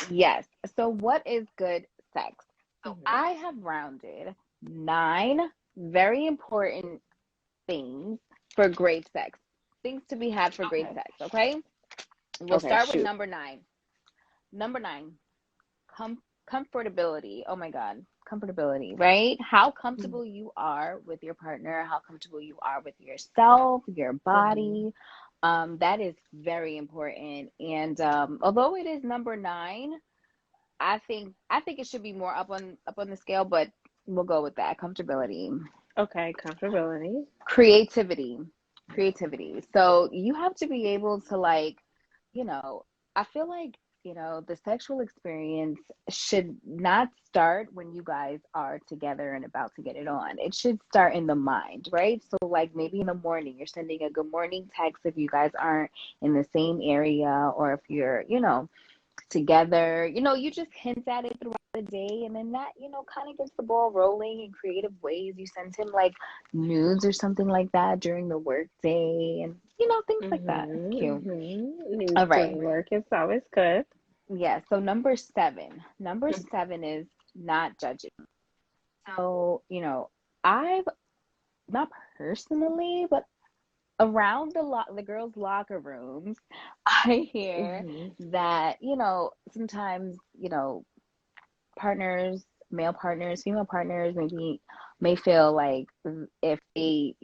Yes. So what is good sex? So Hmm. I have rounded 9 very important things for great sex. Things to be had for great Okay. sex, okay? We'll Okay, start with shoot. number 9. Number 9, comfortability. Oh my God, comfortability, right? How comfortable you are with your partner, how comfortable you are with yourself, your Mm-hmm. body. That is very important. And although it is number 9, I think it should be more up on the scale, but we'll go with that. Comfortability, Okay, comfortability. creativity, creativity. So you have to be able to like, you know, I feel like, the sexual experience should not start when you guys are together and about to get it on. It should start in the mind, right? So like maybe in the morning, you're sending a good morning text if you guys aren't in the same area, or if you're, together. You just hint at it throughout the day, and then that, kind of gets the ball rolling in creative ways. You send him like nudes or something like that during the work day, and things like that. Mm-hmm. Cute. Mm-hmm. All right. Teamwork is always good. Yeah. So number 7. Number 7 is not judging. So, I've not personally, but around the girls' locker rooms, I hear Mm-hmm. that, sometimes, partners, male partners, female partners, maybe may feel like if they,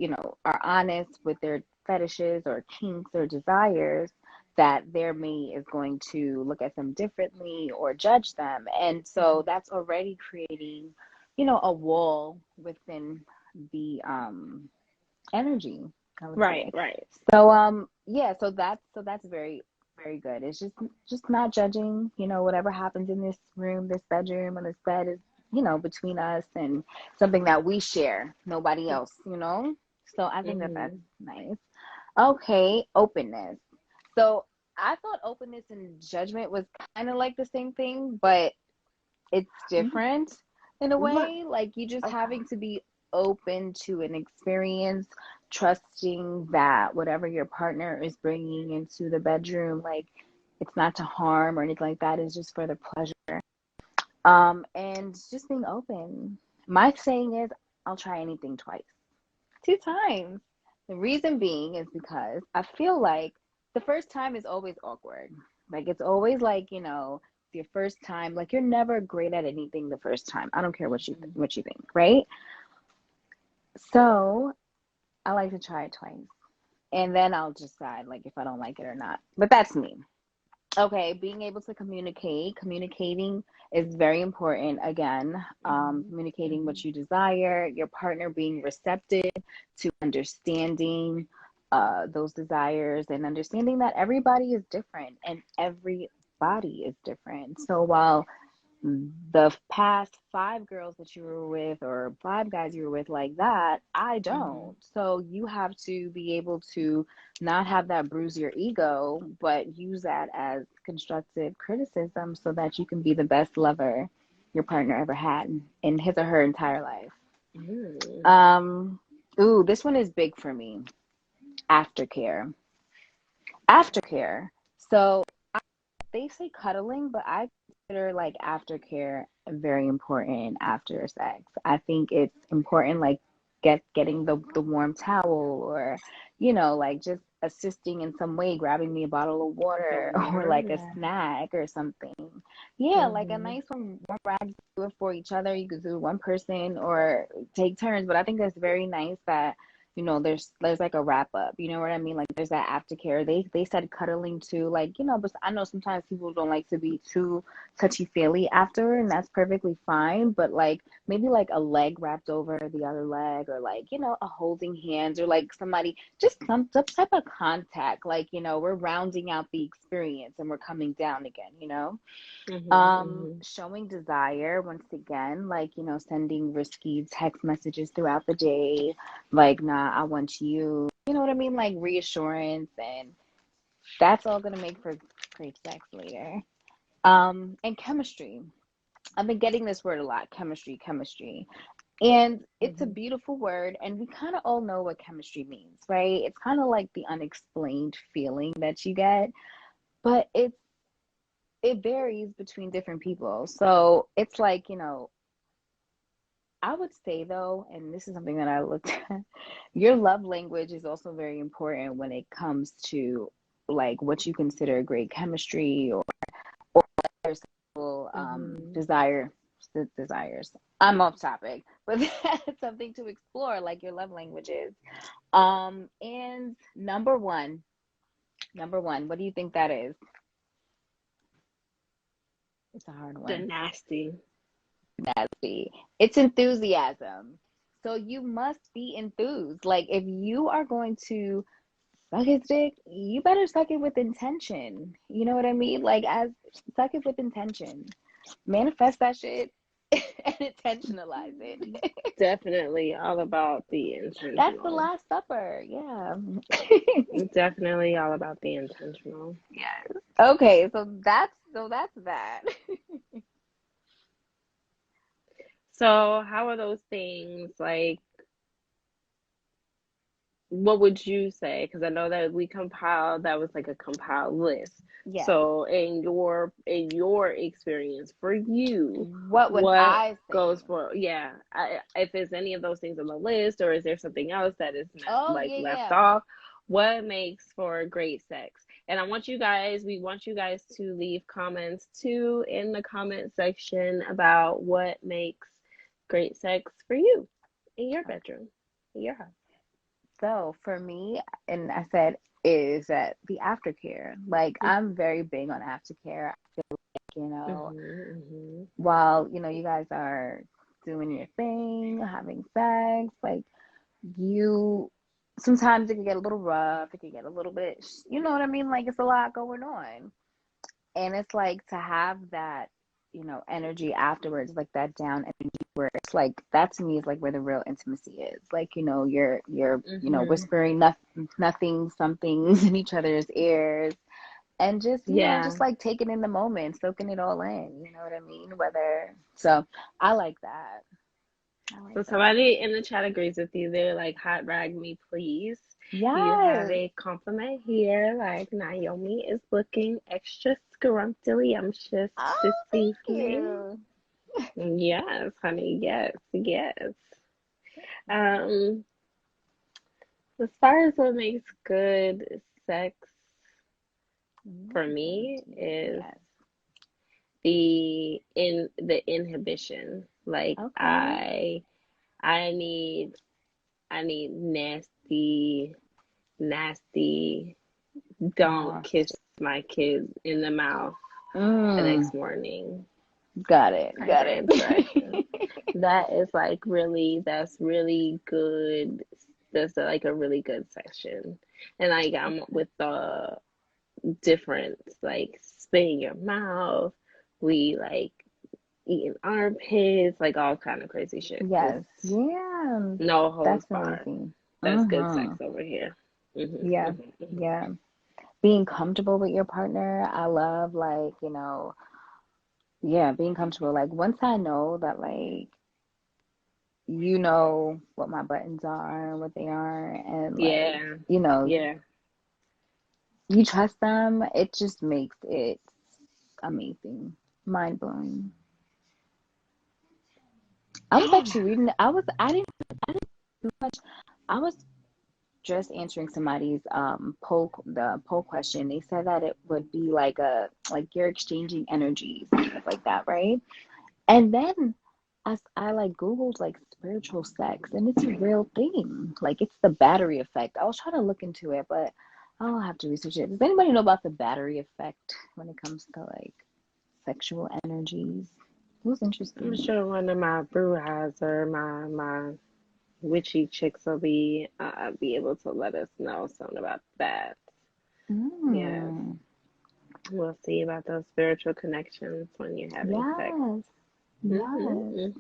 are honest with their fetishes or kinks or desires, that their mate is going to look at them differently or judge them. And so that's already creating, a wall within the energy, I would Right, say. right. So yeah, so that's very, very good. It's just not judging, whatever happens in this room, this bedroom, and this bed is, between us, and something that we share, nobody else. So I think that that's Mm-hmm. nice. Okay, openness. So I thought openness and judgment was kind of like the same thing, but it's different in a What? way. Like you just Okay. having to be open to an experience, trusting that whatever your partner is bringing into the bedroom, like it's not to harm or anything like that. It's just for the pleasure. And just being open. My saying is, I'll try anything twice, 2 times. The reason being is because I feel like the first time is always awkward. Like it's always like, your first time, like you're never great at anything the first time. I don't care what you think, right? So, I like to try it twice. And then I'll decide like if I don't like it or not. But that's me. Okay, being able to communicating is very important. Again, Mm-hmm. communicating what you desire, your partner being receptive to understanding those desires, and understanding that everybody is different and every body is different. So while the past 5 girls that you were with or 5 guys you were with like that, I Mm-hmm. don't. So you have to be able to not have that bruise your ego, but use that as constructive criticism so that you can be the best lover your partner ever had in his or her entire life. Mm-hmm. Um, ooh, this one is big for me. Aftercare. Aftercare. So they say cuddling, but I consider like aftercare very important after sex. I think it's important, like getting the warm towel, or like just assisting in some way, grabbing me a bottle of The water or water, like a yeah. snack or something. Yeah, like a Mm-hmm. nice warm rag. Do it for each other. You could do one person or take turns, but I think that's very nice that there's like a wrap up, you know what I mean? Like there's that aftercare. They said cuddling too, like, but I know sometimes people don't like to be too touchy feely after, and that's perfectly fine. But like maybe like a leg wrapped over the other leg, or like, a holding hands, or like somebody, just some type of contact, like, we're rounding out the experience and we're coming down again. Mm-hmm. Showing desire once again, like, sending risky text messages throughout the day, like, nah, I want you. You know what I mean? Like reassurance, and that's all gonna make for great sex later. And chemistry. I've been getting this word a lot, chemistry, chemistry. And it's a Mm-hmm. beautiful word, and we kind of all know what chemistry means, right? It's kind of like the unexplained feeling that you get, but it varies between different people. So it's like, I would say though, and this is something that I looked at, your love language is also very important when it comes to like what you consider great chemistry or other sexual Mm-hmm. desires. I'm off topic, but that's something to explore, like your love languages. And number one, what do you think that is? It's a hard The one. nasty. Nasty. It's enthusiasm. So you must be enthused. Like if you are going to suck his dick, you better suck it with intention. You know what I mean? Like as suck it with intention. Manifest that shit and intentionalize it. Definitely all about the That's the intentional. Last Supper. Yeah. Definitely all about the intentional. Yes. Okay, so that's that. So, how are those things like? What would you say? Because I know that we compiled that was like a compiled list. Yes. So, in your experience, for you, What would what I say? goes for? Yeah, if there's any of those things on the list, or is there something else that is not, Oh like yeah, left yeah. off? What makes for great sex? And we want you guys to leave comments too in the comment section about what makes great sex for you in your bedroom, in your house. So for me, and I said is that the aftercare. Like I'm very big on aftercare. You know, Mhm, while you guys are doing your thing, having sex, like you sometimes it can get a little rough, it can get a little bit, you know what I mean? Like it's a lot going on. And it's like to have that, energy afterwards, like that down energy where it's like that to me is like where the real intimacy is. Like, you're mhm. whispering nothing, somethings in each other's ears and just, Yeah. just like taking in the moment, soaking it all in, you know what I mean? Whether so I like that. I like So that. somebody in the chat agrees with you. They're like, hot rag me, please. You have Yes. a compliment here. Like, Naomi is looking extra scrumptious this Oh, thank evening. you. Yes, honey. Yes, yes. Um, as far as what makes good sex for me is Yes. the inhibition. Like Okay. I need nasty. Don't Nasty. kiss my kids in the mouth the Mm, next morning got it. type Got of it. interaction. That is like that's really good. That's like a really good section. And like I'm with the different like spitting your mouth, we like eating armpits, like all kind of crazy shit. Cause Yes. Yeah. no holds That's barred. amazing. That's good sex Mm-hmm. over here. Hmm Yeah. hmm Yeah. Being comfortable with your partner, I love like, yeah, being comfortable. Like once I know that like you know what my buttons are, what they are, and like, Yeah. you know, Yeah. you trust them, it just makes it amazing. Mind blowing. I was Yeah. actually reading I didn't do much. I was just answering somebody's poll question. They said that it would be like like you're exchanging energies and stuff like that, right? And then as I like Googled like spiritual sex and it's a real thing. Like it's the battery effect. I was trying to look into it, but I'll have to research it. Does anybody know about the battery effect when it comes to like sexual energies? It was I'm interesting. sure one of my brewhas or my witchy chicks will be able to let us know something about that. Yes. Mm, We'll see about those spiritual connections when you're having sex. yes, yes.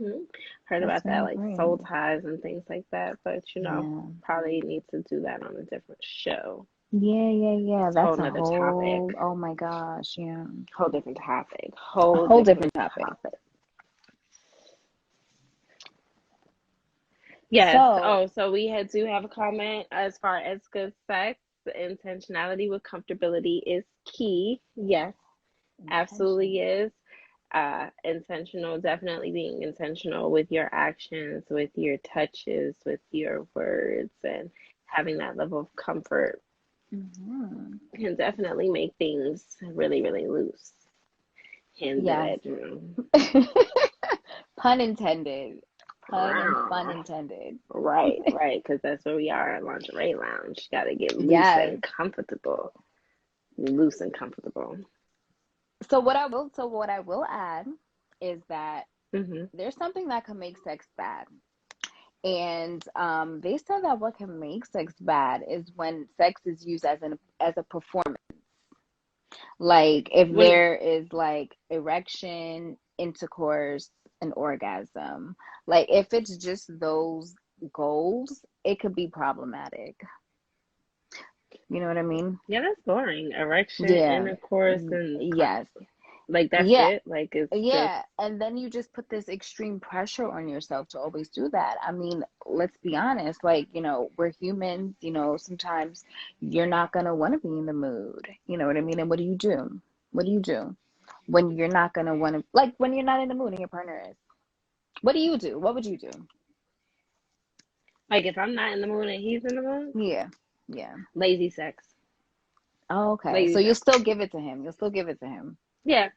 Heard That's about that, very like soul important. ties and things like that, but Yeah. probably need to do that on a different show. Yeah, yeah, yeah. It's a whole That's a nother topic. whole, oh my gosh, yeah. Whole different topic. A Whole whole different different topic. topic. Yes. So, Oh, so do have a comment as far as good sex. Intentionality with comfortability is key. Yes. absolutely Intention. is. Intentional, definitely being intentional with your actions, with your touches, with your words, and having that level of comfort Hmm. can definitely make things really, really loose in the Yes. bedroom. Pun intended. Pun and fun intended. Right, right, because that's where we are at Lingerie Lounge. Got to get loose Yes. and comfortable. Loose and comfortable. So what I will add is that Hmm. there's something that can make sex bad. And they said that what can make sex bad is when sex is used as a performance. Like if When there is like erection, intercourse, and orgasm. Like if it's just those goals, it could be problematic. You know what I mean? Yeah, that's boring. Erection, Yeah. intercourse, and Yes. like that's Yeah. it. Like it's just Yeah, and then you just put this extreme pressure on yourself to always do that. I mean, let's be honest, like, we're humans, sometimes you're not gonna want to be in the mood. You know what I mean? And what do you do? What do you do when you're not gonna want to, like, when you're not in the mood and your partner is? What do you do? What would you do? like if I'm not in the mood and he's in the mood, Yeah. Yeah. lazy sex. Oh, okay. So Lazy you'll sex. still give it to him. You'll still give it to him. Yeah,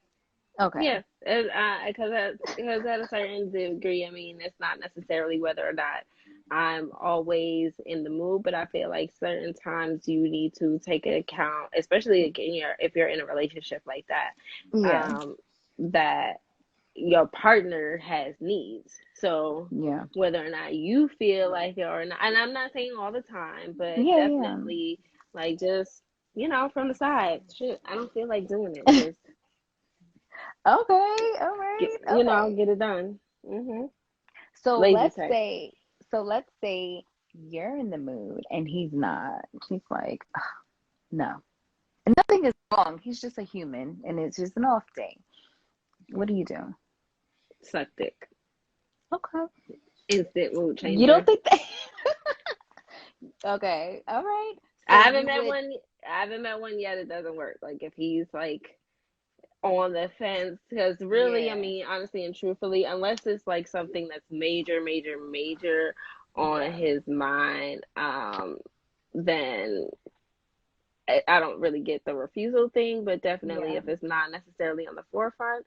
Okay. yeah. Because at a certain degree, I mean, it's not necessarily whether or not I'm always in the mood, but I feel like certain times you need to take into account, especially if you're in a relationship like that, Yeah. that your partner has needs. So Yeah. whether or not you feel like it or not, and I'm not saying all the time, but Yeah. definitely like just from the side. Shit, I don't feel like doing it. Yeah. Just Okay. All right. Okay. get it done. Hmm. So Lazy let's sex. say, so let's say you're in the mood and he's not. He's like, "Ugh, no. And nothing is wrong. He's just a human and it's just an off day. What do you do? Suck dick. Okay. Instant mood You don't changer. think that? Okay. All right. I So haven't you met would, one. I haven't met one yet. It doesn't work. Like if he's like on the fence, because really, I yeah. mean, honestly and truthfully, unless it's like something that's major, major, major on Yeah. his mind, then I don't really get the refusal thing. But definitely, Yeah. if it's not necessarily on the forefront,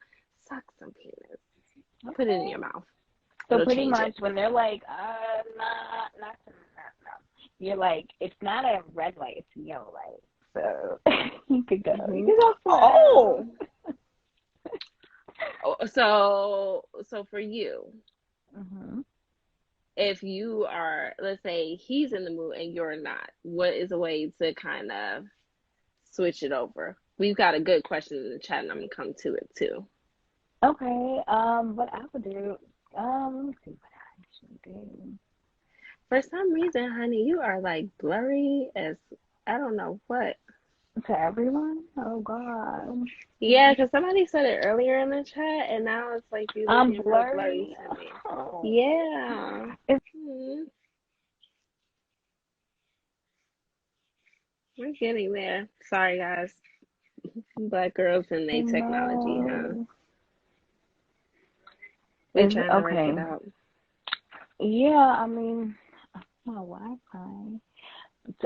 suck some penis, put it in your Okay. mouth. So It'll pretty change much it. when they're like, not, no. You're like, it's not a red light, it's a yellow light. So you could go. You Hmm. could go slow. Oh, so for you, Hmm. if you are, let's say he's in the mood and you're not, what is a way to kind of switch it over? We've got a good question in the chat and I'm gonna come to it too. Okay. What I would do, let me see what I actually do. For some reason, honey, you are like blurry as I don't know what. To everyone? Oh God. Yeah, because somebody said it earlier in the chat and now it's like you I'm looking real blurry blurry. to me. Oh. Yeah. It's Hmm. We're getting there. Sorry, guys. Black girls and their technology, huh? no. We're Is trying to work okay. it out. Yeah, I mean, my Wi-Fi.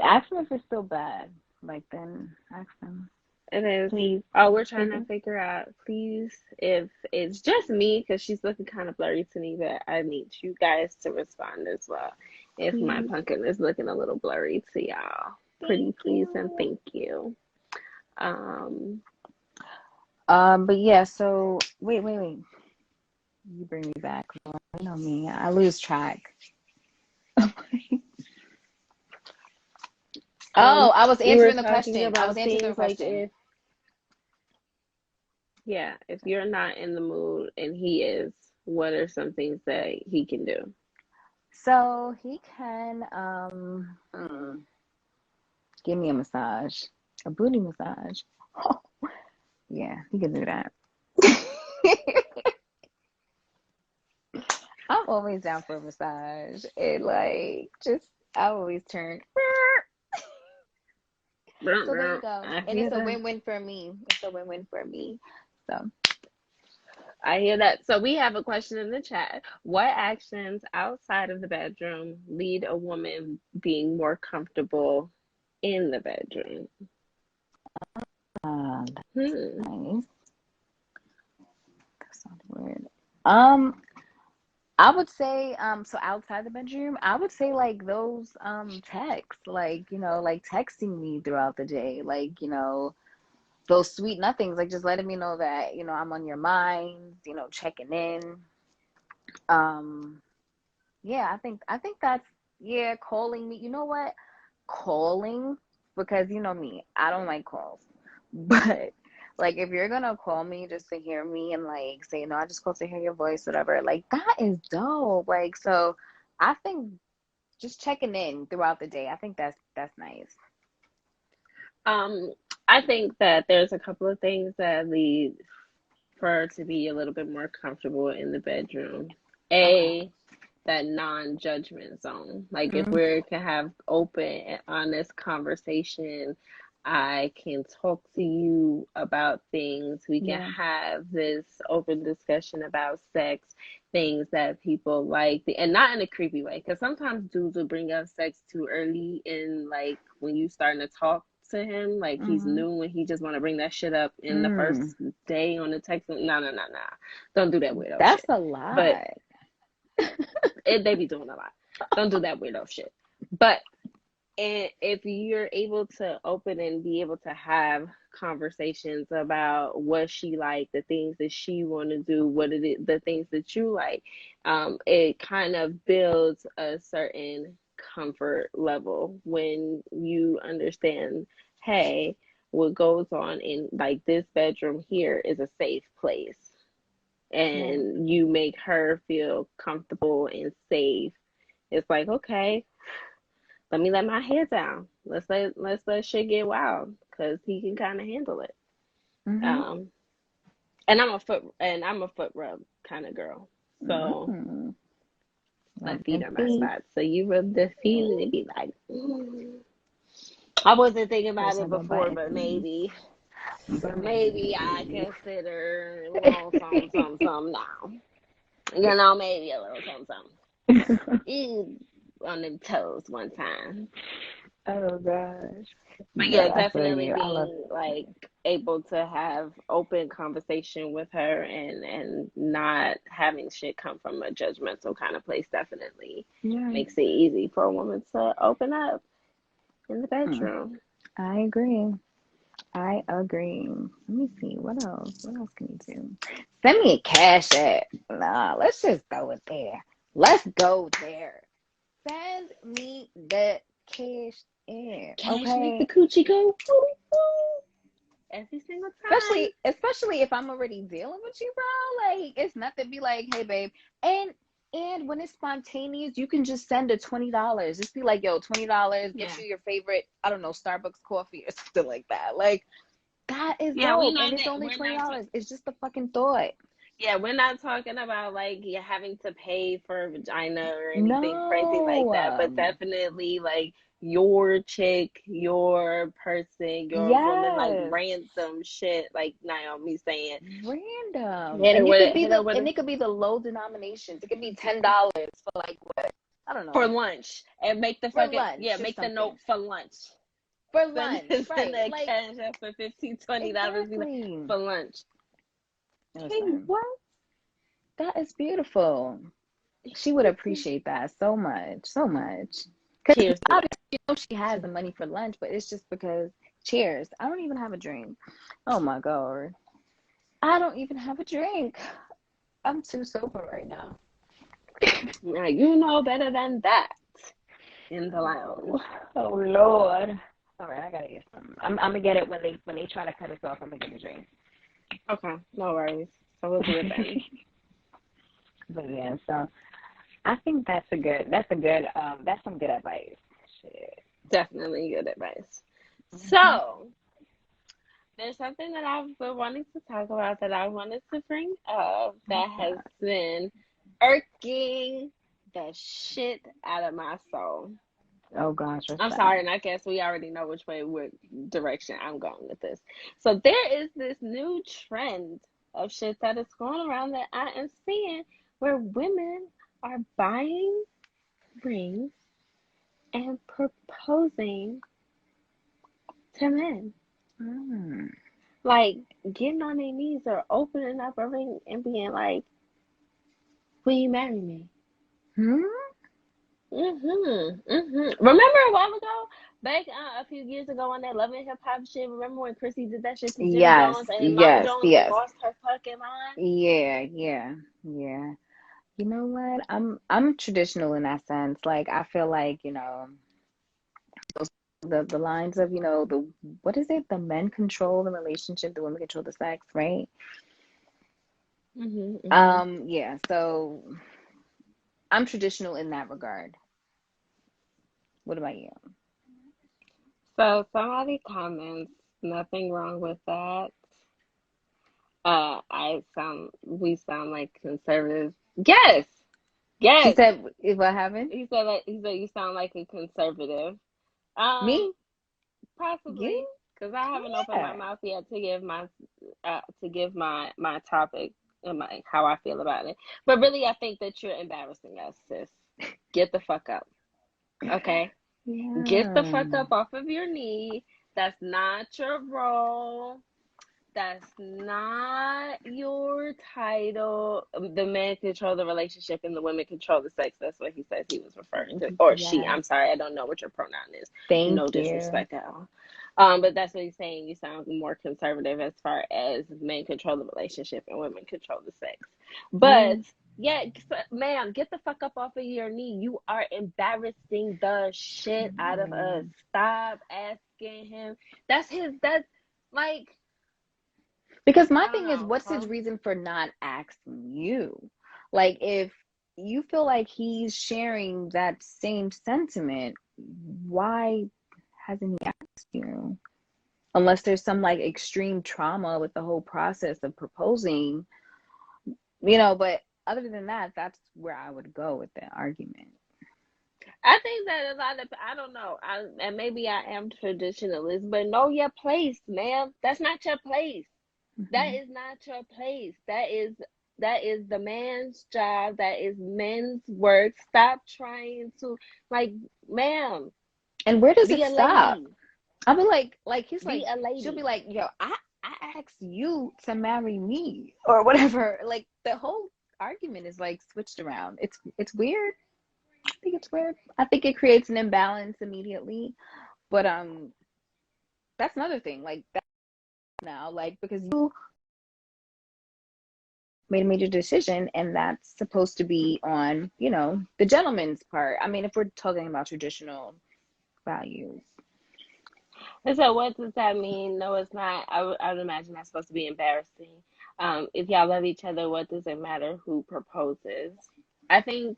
Ask them if it's still bad. Like then ask them. It is. Please. Oh, we're trying Is to it? figure out, please, if it's just me, because she's looking kind of blurry to me, but I need you guys to respond as well. If my Please. pumpkin is looking a little blurry to y'all, pretty Thank please and you. thank you. Um, But yeah, so wait. You bring me back. You know me. I lose track. Oh, I was we were answering the talking question. I was about answering the things like question. if you're not in the mood and he is, what are some things that he can do? So he can give me a massage, a booty massage. Yeah, he can do that. I'm always down for a massage. It like just I always turn. So there you go. I And hear it's a that. win-win for me. It's a win-win for me. So, I hear that. So we have a question in the chat. What actions outside of the bedroom lead a woman being more comfortable in the bedroom? that's Hmm. nice. That sounds weird. Um, I would say, so outside the bedroom, I would say like those texts, like, like texting me throughout the day, like, those sweet nothings, like just letting me know that, I'm on your mind, checking in. Um, yeah, I think that's, yeah, calling me. You know what? Calling, because you know me, I don't like calls. But like if you're gonna call me just to hear me and like say, no, I just called to hear your voice, whatever, like that is dope. Like so I think just checking in throughout the day, I think that's nice. Um, I think that there's a couple of things that lead for her to be a little bit more comfortable in the bedroom. Okay. That non-judgment zone. Like if Mm, we're to have open and honest conversation, I can talk to you about things. We can yeah. have this open discussion about sex, things that people like, and not in a creepy way. Because sometimes dudes will bring up sex too early in like when you starting to talk to him, like he's Mm-hmm. new and he just want to bring that shit up in the Mm, first day on the text. No, no, no, no. Don't do that weirdo that's shit. a But lot. they be doing a lot. Don't do that weirdo shit. But if you're able to open and be able to have conversations about what she like, the things that she want to do, what it is, the things that you like, it kind of builds a certain comfort level when you understand, hey, what goes on in like this bedroom here is a safe place, Right. and you make her feel comfortable and safe. It's like, okay, let me let my hair down. Let's let shit get wild because he can kind of handle it. Mm-hmm. Um, and I'm a foot rub kind of girl. So Mm-hmm. my I feet can are my see. spot. So you rub the feet and it be like, I wasn't thinking about Those it are the before, but buttons. maybe I consider a little something, something, something now. You know, maybe a little something, something. Ew, on them toes one time. Oh gosh. But But yeah, I feel definitely you. I love being like able to have open conversation with her and not having shit come from a judgmental kind of place definitely yeah. makes it easy for a woman to open up in the Mm, bedroom. I agree. I agree. Let me see. What else? What else can you do? Send me a cash app. Nah, let's just go with there. Let's go there. Send me the cash app. Cash make the Okay. coochie go woo woo every single time. Especially if I'm already dealing with you, bro. Like it's nothing. Be like, hey, babe, and when it's spontaneous, you can just send a $20. Just be like, yo, $20, get Yeah. you your favorite, I don't know, Starbucks coffee or something like that. Like that is Yeah, we dope, and not it's that only we're twenty not dollars. It's just the fucking thought. Yeah, we're not talking about like you having to pay for a vagina or anything crazy like No, that, but definitely like your chick, your person, your woman, like yes, random shit, like Naomi saying, random, hit her and it with could it, be hit her the with and it it could be the low denominations. It could be $10 for like what, I don't for know, lunch, and make the for fucking yeah, lunch or make the note something. for lunch. For Send lunch, send right? that Like cash out for $15, $20. Be like exactly. for lunch. Okay, Listen, what? that is beautiful. She would Excuse me. appreciate that so much, so much. Because Cheers to that. obviously, she has the money for lunch, but it's just because. Cheers. I don't even have a drink. Oh my god. I don't even have a drink. I'm too sober right now. Now you know better than that in I the know. lounge. Oh Lord. All right, I gotta get some. I'm gonna get it when they try to cut us off. I'm gonna get a drink. Okay, no worries. So we'll do it then. But yeah, so I think that's some good advice. Shit. Definitely good advice. Hmm. So there's something that I've been wanting to talk about that I wanted to bring up that What's has that? been irking the shit out of my soul. Oh gosh, what's I'm that? sorry, and I guess we already know which direction I'm going with this. So there is this new trend of shit that is going around that I am seeing where women are buying rings and proposing to men. Mm. Like getting on their knees or opening up a ring and being like, "Will you marry me?" Hmm? Remember a while ago, back a few years ago on that Love and Hip Hop shit. Remember when Chrissy did that shit to Jim Yes, Jones and Mama yes, Jones yes. lost her fucking mind? Yeah, yeah, yeah. You know what? I'm traditional in that sense. Like I feel like, the lines of, the what is it? The men control the relationship, the women control the sex, right? Mhm. Yeah, so I'm traditional in that regard. What about you? So somebody comments, nothing wrong with that. We sound like conservatives. Yes, She yes. said, what happened? He said you sound like a conservative. Um, Me? Possibly, You? because I haven't opened my Yeah. mouth yet to give my topic and my how I feel about it. But really, I think that you're embarrassing us, sis. Get the fuck up, okay? Get the fuck Yeah. up off of your knee. That's not your role. That's not your title. The men control the relationship and the women control the sex. That's what he says he was referring to. Or she. Yes. I'm sorry. I don't know what your pronoun is. Thank No you. disrespect at all. But that's what he's saying. You sound more conservative as far as men control the relationship and women control the sex. But Mm. yeah, ma'am, get the fuck up off of your knee. You are embarrassing the shit out of us. Mm. Stop asking him. That's like, Because my I don't thing is, know. what's his reason for not asking you? Like, if you feel like he's sharing that same sentiment, why hasn't he asked you? Unless there's some like extreme trauma with the whole process of proposing, but other than that, that's where I would go with the argument. I think that a lot of I don't know. And maybe I am traditionalist, but know your place, ma'am. That's not your place. That Hmm. is not your place. That is the man's job. That is men's work. Stop trying to like, ma'am, And where does be it a stop? lady. I'll be like he's Be like, a she'll be lady. like, yo, I asked you to marry me or whatever. Like the whole argument is like switched around. It's weird. I think it's weird. I think it creates an imbalance immediately. But that's another thing. Like that now, like because you made a major decision and that's supposed to be on, the gentleman's part. I mean, if we're talking about traditional values. And so, what does that mean? No, it's not. I would imagine that's supposed to be embarrassing. If y'all love each other, what does it matter who proposes? I think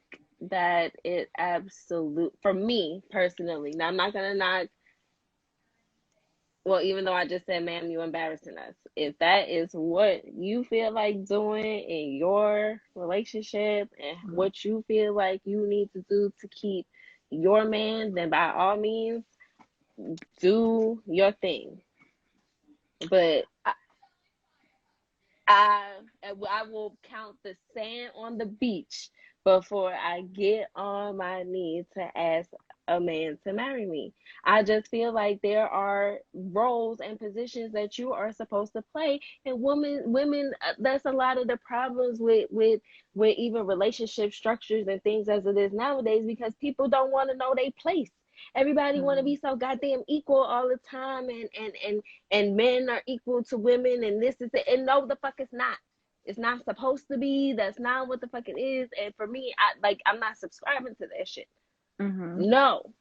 that it absolute for me personally. Now, I'm not gonna knock. Well, even though I just said, "Ma'am, you embarrassing us." If that is what you feel like doing in your relationship and what you feel like you need to do to keep your man, then by all means, do your thing. But I will count the sand on the beach before I get on my knees to ask a man to marry me. I just feel like there are roles and positions that you are supposed to play, and women. That's a lot of the problems with even relationship structures and things as it is nowadays because people don't want to know their place. Everybody want to Mm-hmm. be so goddamn equal all the time, and men are equal to women, and this is it. And no, the fuck it's not. It's not supposed to be. That's not what the fuck it is. And for me, I'm not subscribing to that shit. Mm-hmm. No,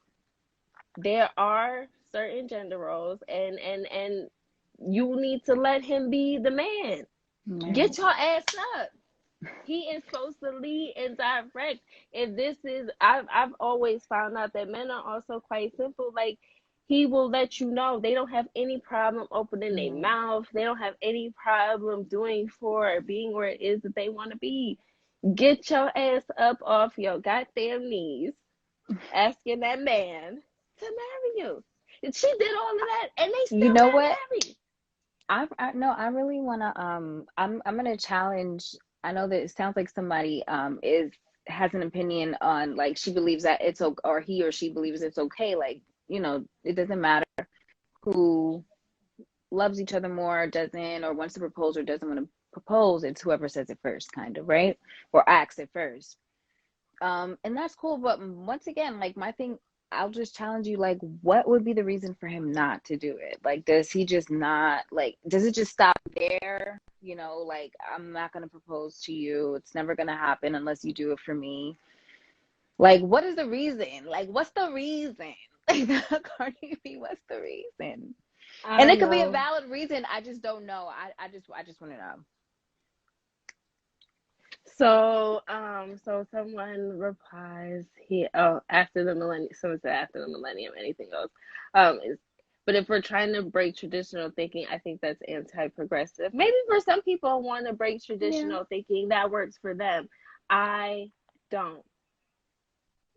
there are certain gender roles, and you need to let him be the man. Right. Get your ass up. He is supposed to lead and direct. And this is I've always found out that men are also quite simple. Like he will let you know they don't have any problem opening their Right. mouth. They don't have any problem doing for or being where it is that they want to be. Get your ass up off your goddamn knees asking that man to marry you. And she did all of that, and they You still know got what? married. I no, I really wanna I'm gonna challenge. I know that it sounds like somebody is has an opinion on like she believes that it's okay, or he or she believes it's okay. Like, it doesn't matter who loves each other more, doesn't, or wants to propose or doesn't want to propose. It's whoever says it first, kind of, right? Or acts it first. And that's cool. But once again, like my thing, I'll just challenge you, like, what would be the reason for him not to do it? Like, does he just not, like, does it just stop there? Like, I'm not going to propose to you. It's never going to happen unless you do it for me. Like, what is the reason? Like, what's the reason? Like, Cardi B, what's the reason? I And it don't could be a know. valid reason. I just don't know. I just want to know. So someone replies after the millennium. Someone said after the millennium, anything goes. Is But if we're trying to break traditional thinking, I think that's anti-progressive. Maybe for some people want to break Yeah. traditional thinking, that works for them. I don't.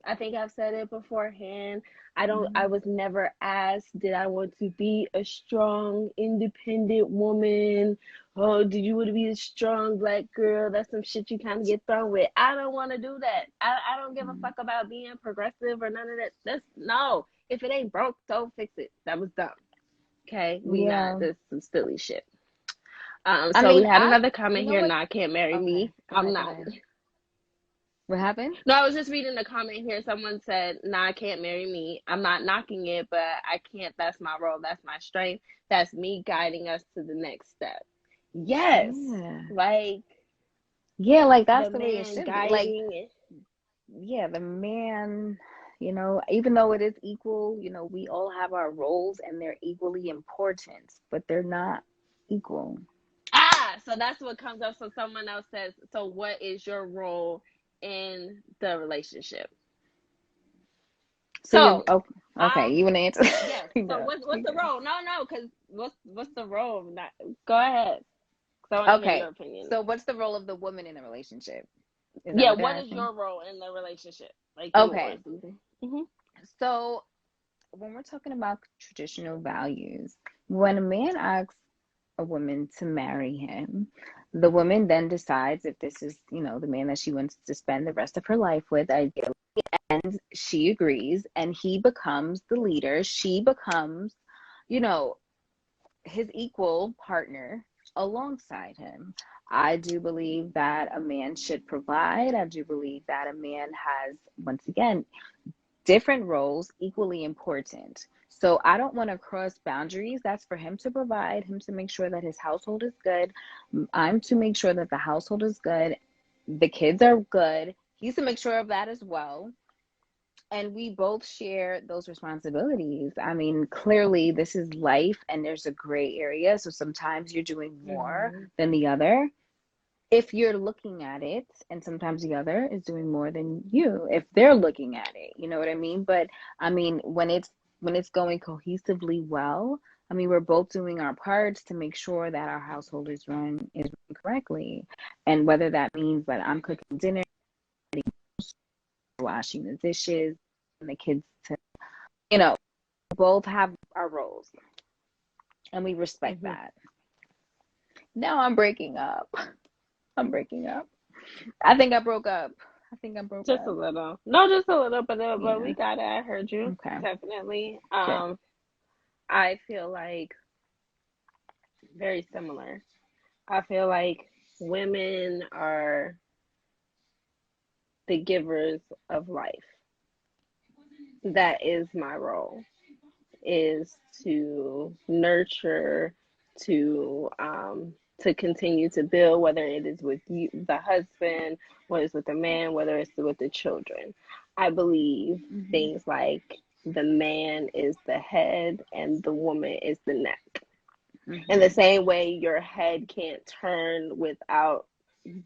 I think I've said it beforehand. I Mhm. was never asked, did I want to be a strong, independent woman? Oh, did you want to be a strong black girl? That's some shit you kind of get thrown with. I don't want to do that. I don't give a Mhm. fuck about being progressive or none of that. No. If it ain't broke, don't fix it. That was dumb. Okay? Yeah. This is some silly shit. I So we mean, had another you comment know here. what? Nah, can't marry Okay. me. Go I'm ahead. Go not. ahead. What happened? No, I was just reading the comment here. Someone said, "Nah, I can't marry me. I'm not knocking it, but I can't. That's my role. That's my strength. That's me guiding us to the next step." Yes, Yeah. like Yeah, like the that's the way it man should be. Like, guiding it. yeah, the man, even though it is equal, we all have our roles and they're equally important, but they're not equal. So that's what comes up. So someone else says, "So what is your role in the relationship?" So you're So oh, okay. I You want to answer? yes. You So go. what's You the go. role? No, because what's the role? Not, go ahead. 'Cause I want to hear your Okay. opinion. So what's the role of the woman in a relationship? Is that Yeah, what they're what is asking? your role in the relationship? Like Okay. yours, even. Hmm. So when we're talking about traditional values, when a man asks a woman to marry him, the woman then decides if this is, the man that she wants to spend the rest of her life with, ideally, and she agrees, and he becomes the leader. She becomes, you know, his equal partner alongside him. I do believe that a man should provide. I do believe that a man has, once again, different roles equally important. So I don't want to cross boundaries. That's for him to provide, him to make sure that his household is good. I'm to make sure that the household is good. The kids are good. He's to make sure of that as well. And we both share those responsibilities. I mean, clearly, this is life and there's a gray area. So sometimes you're doing more Hmm. than the other if you're looking at it, and sometimes the other is doing more than you if they're looking at it, you know what I mean? But I mean, when it's going cohesively well, I mean, we're both doing our parts to make sure that our household is run correctly. And whether that means that I'm cooking dinner, washing the dishes, and the kids to, you know both have our roles, and we respect Hmm. that. Now I'm breaking up. I'm breaking up. I think I broke up. I think I broke Just a up. little. No, just a little, but we Yeah. got it. I heard you Okay. definitely. Good. I feel like very similar. I feel like women are the givers of life. That is my role. Is to nurture, to continue to build, whether it is with you, the husband, whether it's with the man, whether it's with the children. I believe Hmm. things like the man is the head and the woman is the neck. In the Hmm. same way, your head can't turn without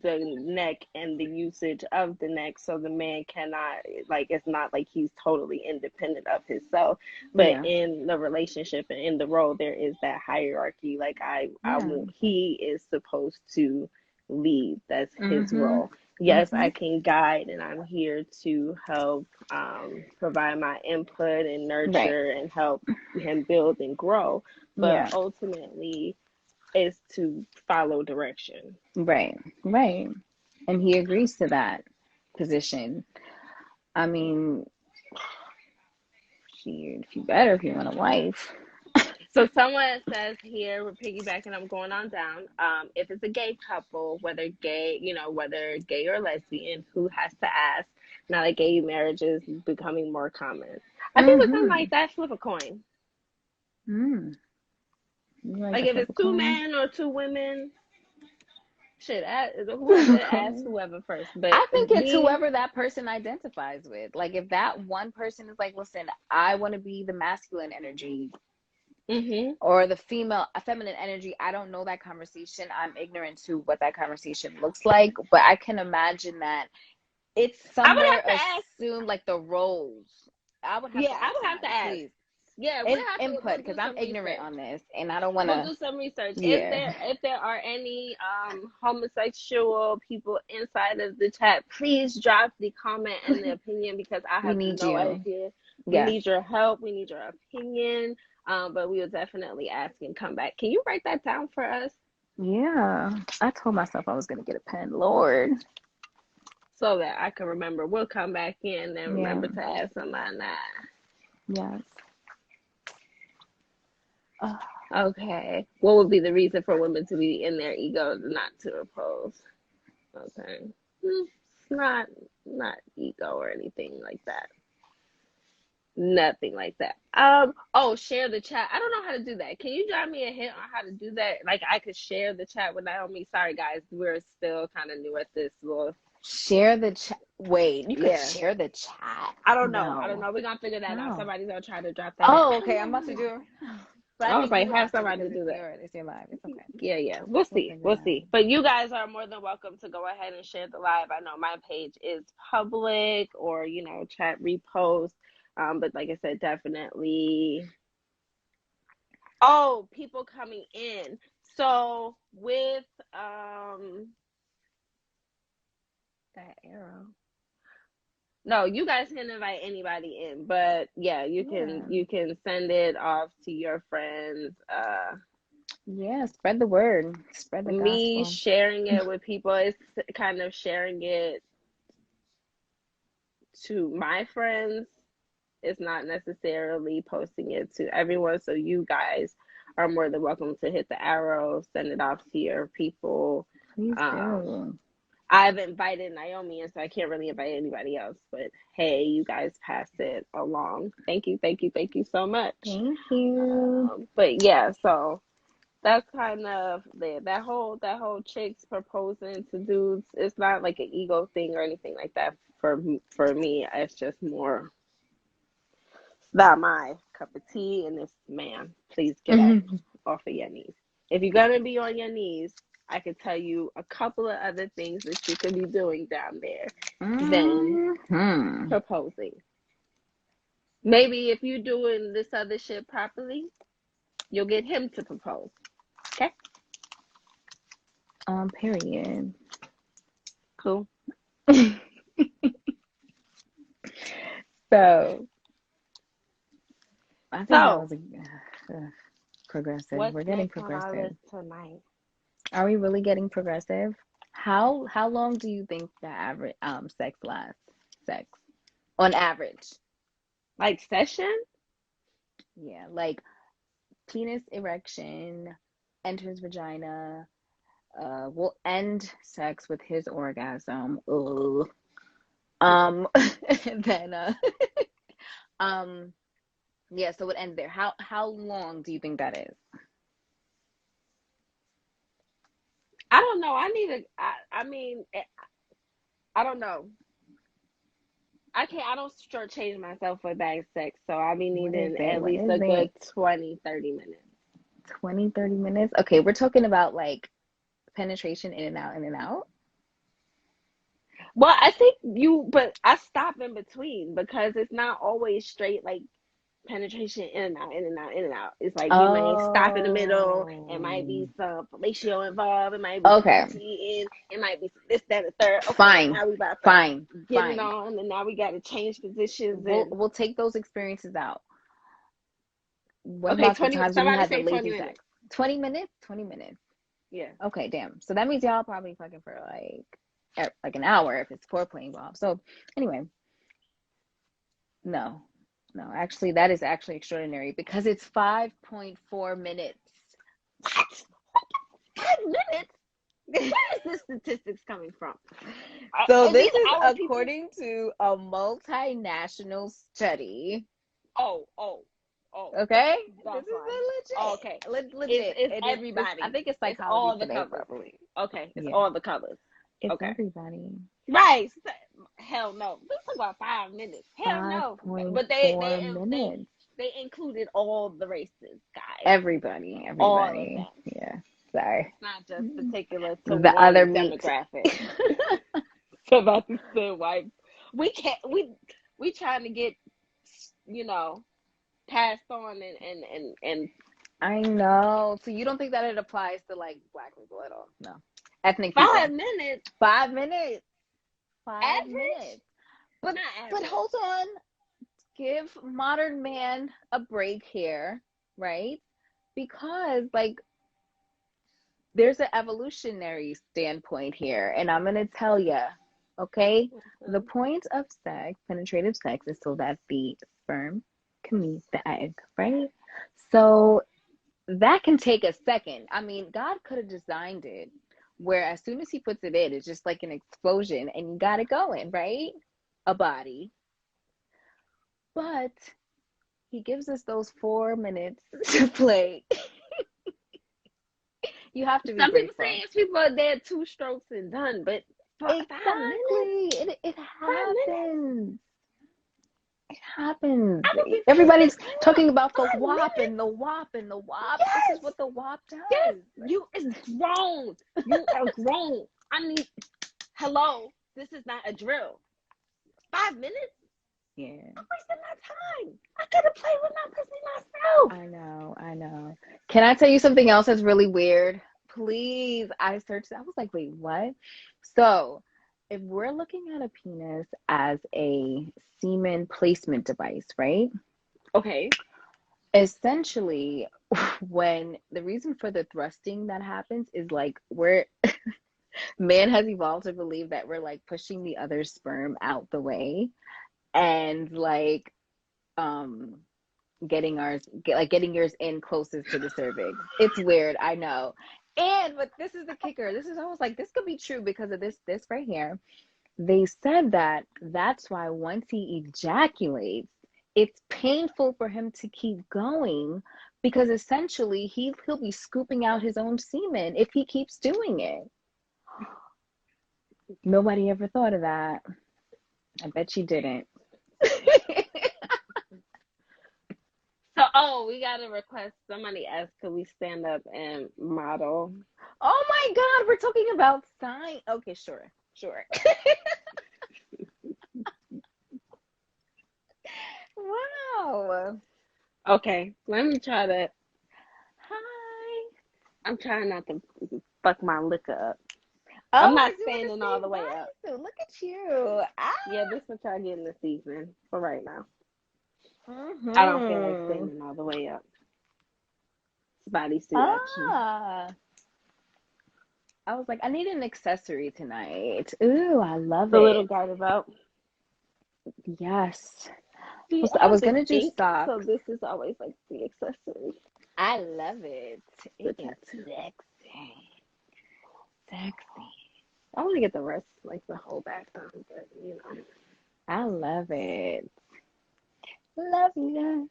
the neck and the usage of the neck, so the man cannot, like, it's not like he's totally independent of himself. But Yeah. in the relationship and in the role, there is that hierarchy. Like, I Yeah. want, he is supposed to lead. That's his Hmm. role. yes, I can guide and I'm here to help provide my input and Right. nurture and help him build and grow. But Yeah. ultimately, is to follow direction. Right. Right. And he agrees to that position. I mean, she better if you want a wife. So someone says here, we're piggybacking, I'm going on down. If it's a gay couple, whether gay, whether gay or lesbian, who has to ask? Now that gay marriage is becoming more common. I think with something Mm-hmm. like that, flip a coin. Mm. You like Like to if flip it's a two coin? men or two women, shit, whoever asks whoever first. But I think it's me, whoever that person identifies with. Like if that one person is like, listen, I want to be the masculine energy hmm or the feminine energy. I don't know that conversation. I'm ignorant to what that conversation looks like, but I can imagine that it's I would somewhere have to ask. assumed like the roles. I would have Yeah, to I ask would have to somebody, ask. please. Yeah, In we'll input, because do I'm some ignorant research. on this and I don't want We'll to. do some research. Yeah, If there are any homosexual people inside of the chat, please drop the comment and the opinion because I we have need no you. idea. We Yes. need your help. We need your opinion. But we will definitely ask and come back. Can you write that down for us Yeah. I told myself I was going to get a pen. Lord. so that I can remember? We'll come back in and Yeah. remember to ask somebody that. Yes. Oh, Okay. What would be the reason for women to be in their ego not to oppose? Okay. It's not ego or anything like that. Nothing like that. Oh, share the chat. I don't know how to do that. Can you drop me a hint on how to do that? Like I could share the chat with Naomi. Sorry guys, we're still kind of new at this little share the chat. Wait, you could yeah. share the chat? I don't know. I don't No. know. We're gonna figure that out. How? Somebody's gonna try to drop that in. Oh, I don't okay. know I'm how about to to do do it. it. But I I was think you like, don't have have to somebody because to do that. it's your live. It's okay. Yeah, yeah. We'll We'll see. figure it We'll out. see. But you guys are more than welcome to go ahead and share the live. I know my page is public or, chat repost. But like I said, definitely. Oh, people coming in. So with that arrow. No, you guys can invite anybody in, but yeah, you can Yeah. you can send it off to your friends. Yeah. Spread the word. Spread the Me gospel. sharing it with people is kind of sharing it to my friends. It's not necessarily posting it to everyone. So you guys are more than welcome to hit the arrow, send it off to your people. Please Um, do. I've invited Naomi, and so I can't really invite anybody else. But hey, you guys pass it along. Thank you, thank you, thank you so much. Thank you. But yeah, so that's kind of that whole chicks proposing to dudes. It's not like an ego thing or anything like that. For me, it's just more not my cup of tea. And this man, please get up off of your knees. If you're gonna be on your knees, I can tell you a couple of other things that you could be doing down there than Mm-hmm. proposing. Maybe if you're doing this other shit properly, you'll get him to propose. Okay, Period. cool. So I think that So was progressive. what's We're getting next on our progressive. list tonight? Are we really getting progressive? How long do you think the average sex lasts? Sex on average. Like session? Yeah, like penis erection, enters vagina, will end sex with his orgasm. Ugh. Um, then um, yeah, so it ends there. How long do you think that is? I don't know. I mean, I don't know. I don't shortchange myself for bad sex, so I be What is needing it? at What least is a it? good 20-30 minutes. 20, 30 minutes? Okay, we're talking about like penetration in and out, in and out. But I stop in between because it's not always straight. Like penetration in and out, in and out, in and out. It's like you may stop in the middle. It might be Oh, some fellatio involved. It might be some okay. coochie in. It might be some this, that, and the third. Okay, Fine. now we about to Fine. get it Fine. on, and now we got to change positions. And We'll take those experiences out. What okay, about the 20. times when you Somebody had the say 20 lazy minutes. sex? 20 minutes? 20 minutes. Yeah. Okay, damn. So that means y'all probably fucking for like an hour if it's foreplay involved. So anyway, no. No, actually that is actually extraordinary because it's 5.4 minutes. What? 5 minutes? Where is this statistics coming from? So Are this these is our people? according to a multinational study. Oh, oh, oh. Okay? This That's is why. a Oh, okay. legit. It's It's everybody. I think it's It's Psychology all the Today colors. probably. Okay, it's Yeah. all the colors. It's Okay. everybody. Right. Hell no. This is about 5 minutes. Hell no. But 5.4 minutes. they included all the races, guys. Everybody. All of Everybody. them. Yeah. Sorry. It's not just particular to The other one meat. demographic. Somebody said white. We can't. We trying to get, you know, passed on and. I know. So you don't think that it applies to like black people at all? No. Ethnic people. 5 minutes. 5 minutes. Five Average? minutes. But Not but average. hold on. Give modern man a break here, right? Because like there's an evolutionary standpoint here, and I'm gonna tell you, okay? The point of sex, penetrative sex, is so that the sperm can meet the egg, right? So that can take a second. I mean, God could have designed it where as soon as he puts it in, it's just like an explosion and you got it going, right? A body. But he gives us those 4 minutes to play. You have to be Some people grateful. say it's people are dead 2 strokes and done, but 5 minutes? Exactly. It 5 minutes? happens. It happens. I would be Everybody's pissed as talking hell. about the 5 WAP minutes? and the WAP and the WAP. This Yes. is what the WAP does. Yes. You is grown. You are grown. I mean, hello. This is not a drill. 5 minutes? Yeah. I'm wasting my time. I could have played with my pussy myself. I know. Can I tell you something else that's really weird? Please, I searched. I was like, wait, what? So, if we're looking at a penis as a semen placement device, right? Okay. Essentially, when the reason for the thrusting that happens is like we're man has evolved to believe that we're like pushing the other sperm out the way and like um getting yours in closest to the cervix. It's weird, I know. But this is the kicker. This is I was like, this could be true because of this right here. They said that that's why once he ejaculates, it's painful for him to keep going because essentially he'll be scooping out his own semen if he keeps doing it. Nobody ever thought of that. I bet you didn't. So, we got a request. Somebody asked, could we stand up and model? Oh my God, we're talking about sign. Okay, sure. Wow. Okay, let me try that. Hi. I'm trying not to fuck my liquor up. Oh, I'm not we're doing standing the all same the way up. So look at you. Yeah, this is what y'all getting this evening for right now. Mm-hmm. I don't feel like standing all the way up. It's bodysuit action. I was like, I need an accessory tonight. Ooh, I love The little it. garter belt. Yes. See, I I have was the gonna do kink, so socks. this is always like the accessory. I love it. The It is tattoo. sexy. I want to get the rest, like the whole back done, but you know. I love it. Love you.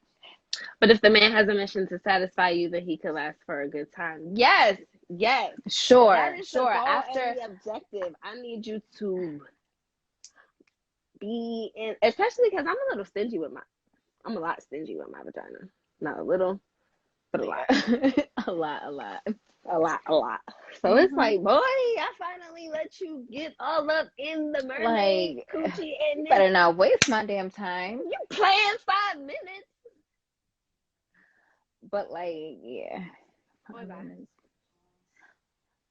But if the man has a mission to satisfy you, then he could last for a good time. Yes. Sure. That is the goal After and the objective. I need you to be in, especially because I'm a lot stingy with my vagina. Not a little, but a lot. a lot. A lot. So it's like, boy, I finally let you get all up in the mermaid Like, coochie and better not waste my damn time. you playing 5 minutes. But like, yeah. Boy, bye.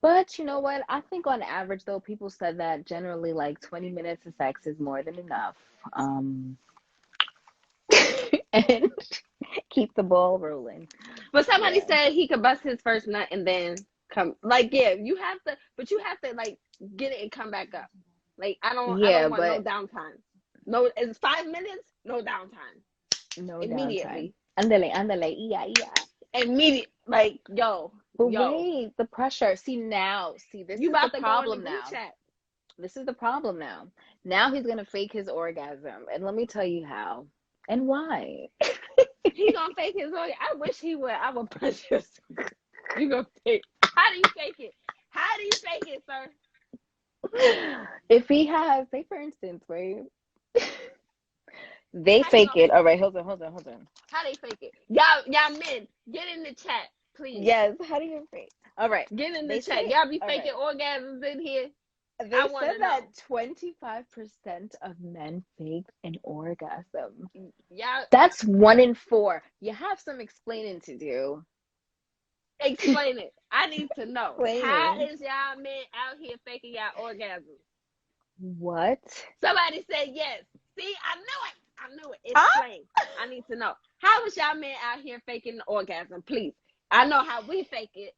But you know what? I think on average, though, people said that generally like 20 minutes of sex is more than enough. Um, and keep the ball rolling. But somebody Yeah. said he could bust his first nut and then come. Like, yeah, you have to, but you have to like get it and come back up. Like, I Yeah, don't want no but downtime. No, it's 5 minutes, no downtime. no downtime. Immediately, Andale, andale, yeah, yeah. immediate. Like, But yo, wait, the pressure. See, this you is the about to go in the problem group now. chat. This is the problem now. Now he's gonna fake his orgasm, and let me tell you how and why. He gonna fake his orgasm. I wish he would. I would punch you. You gonna fake? How do you fake it? How do you fake it, sir? If he has, say for instance, right? They How you fake gonna it. fake All it? right, hold on. How they fake it? Y'all men, get in the chat, please. Yes, how do you fake? All right, Get in the they chat. say, Y'all be all faking right, orgasms in here. I they want said to that know. 25% of men fake an orgasm. Y'all That's 1 in 4. You have some explaining to do. explain it. I need to know. How Explaining. is y'all men out here faking y'all orgasms? What? Somebody said yes. See, I knew it. I knew it. Ah! Explain. I need to know. How is y'all men out here faking the orgasm? Please. I know how we fake it.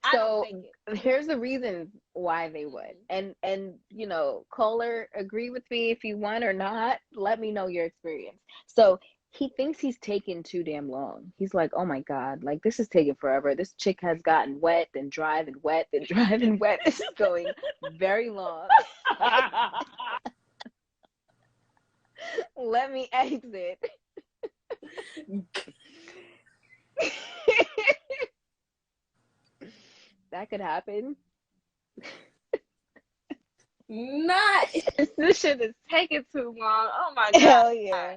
I don't So fake it. here's the reasons why they would. And you know, caller, agree with me if you want or not. Let me know your experience. So he thinks he's taking too damn long. He's like, oh my God, like this is taking forever. This chick has gotten wet and dry and wet and dry and wet. This is going very long. Let me exit. That could happen. Not. This shit is taking too long. Oh my God. Hell yeah.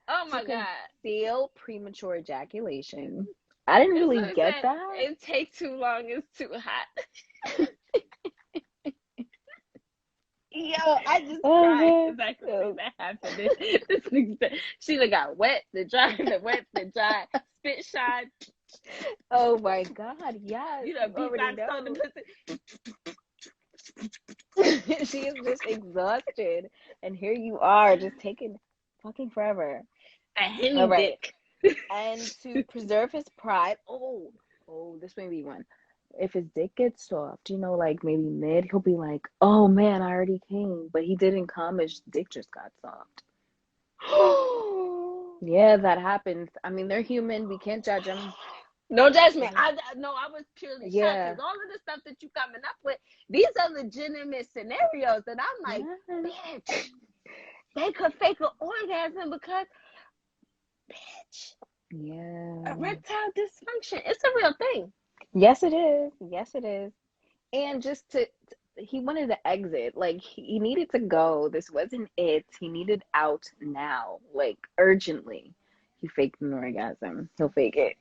Oh To my God. conceal premature ejaculation. I didn't It's really what it get said. that. It takes too long. It's too hot. Yo, I just cried Oh because I could see man. that happening. This nigga said she done got wet, the dry, the wet, the dry, spit shine. Oh my God. Yes. You know, You already beatbox on know. the She is just exhausted. And here you are just taking fucking forever. a All henny right. dick. And to preserve his pride, this may be one. If his dick gets soft, you know, like maybe mid, he'll be like, oh man, I already came, but he didn't come, his dick just got soft. Yeah, that happens. I mean, they're human. We can't judge them. No judgment. I was purely shocked Yeah. because all of the stuff that you coming up with, these are legitimate scenarios that I'm like, Yeah. bitch, they could fake an orgasm because, bitch, Yeah. erectile dysfunction. It's a real thing. Yes, it is. Yes, it is. And just he wanted to exit. Like, he needed to go. This wasn't it. He needed out now, like, urgently. He faked an orgasm. He'll fake it.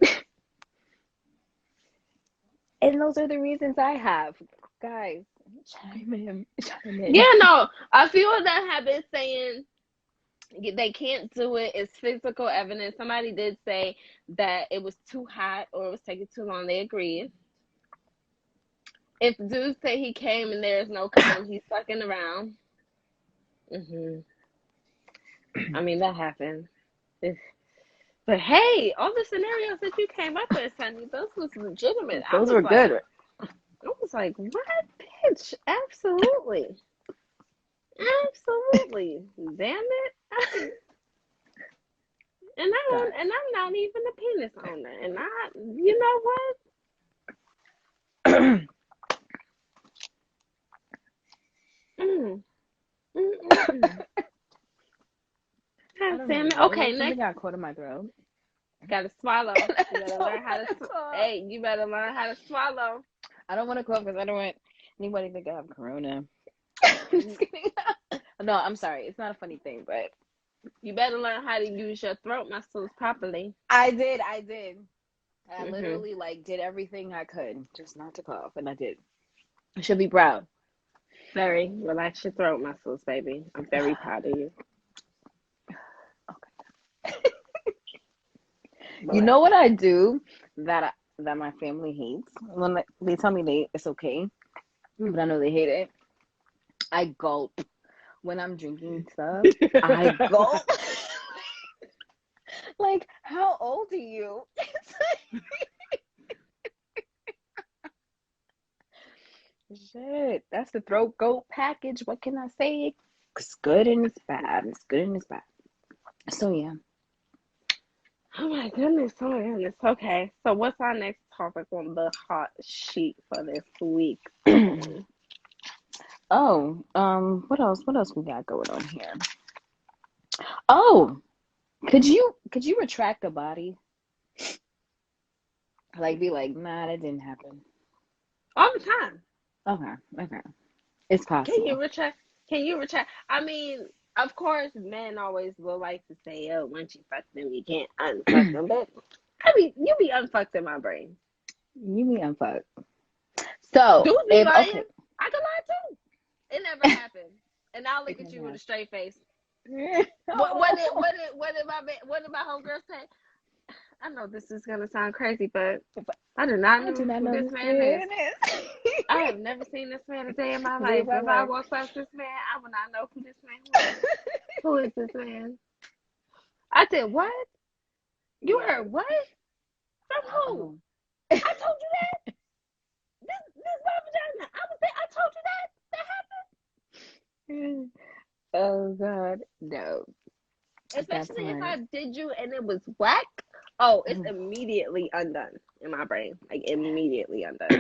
And those are the reasons I have. Guys, chime in. Chime in. Yeah, no, a few of them have been saying they can't do it. It's physical evidence. Somebody did say that it was too hot or it was taking too long. They agreed. If dudes say he came and there's no condom, he's fucking around. I mean, that happened. But hey, all the scenarios that you came up with, Sunny, those was legitimate. Those were good. I was like, what, bitch? Absolutely. Absolutely. Damn it. And I'm not even a penis owner. And you know what? Mm. God damn it. Okay, Something next. got caught in my throat. Gotta swallow. You better learn how to. Hey, you better learn how to swallow. I don't want to cough because I don't want anybody to think I have corona. I'm just kidding. No, I'm sorry. It's not a funny thing, but You better learn how to use your throat muscles properly. I did. I literally like did everything I could just not to cough, and I did. I should be proud. Very relax your throat muscles, baby. I'm very proud of you. Okay. You But know what I do that my family hates when they tell me it's okay, but I know they hate it. I gulp when I'm drinking stuff. I gulp. Like, how old are you? Shit, that's the throat goat package. What can I say? It's good and it's bad. It's good and it's bad. So yeah. oh my goodness, oh my goodness. Okay, so what's our next topic on the hot sheet for this week? Oh, what else? What else we got going on here? Oh, could you retract a body? Like be like, nah, that didn't happen. All the time. Okay, okay. It's Can you possible. retract? Can you retract? I mean, of course, men always will like to say, "Oh, once you fuck them, you can't unfuck them." But I mean, you be unfucked in my brain. You mean I'm fucked. So Dudes be if lying. okay. I can lie too. It never happened. And I'll look It at you never with a happened. straight face. Oh, What did my homegirl say? I know this is gonna sound crazy, but I do not I do know not who know this this man is. man is. I have never seen this man a day in my Leave life. my If I life. walk past this man, I will not know who this man was. Who is this man? I said, what? You Yes. heard what? From who? Oh. I told you that. This my vagina. I was there. I told you that. Oh God, no. That's Especially if I hilarious. did you and it was whack. Oh, it's immediately undone in my brain. Like immediately undone.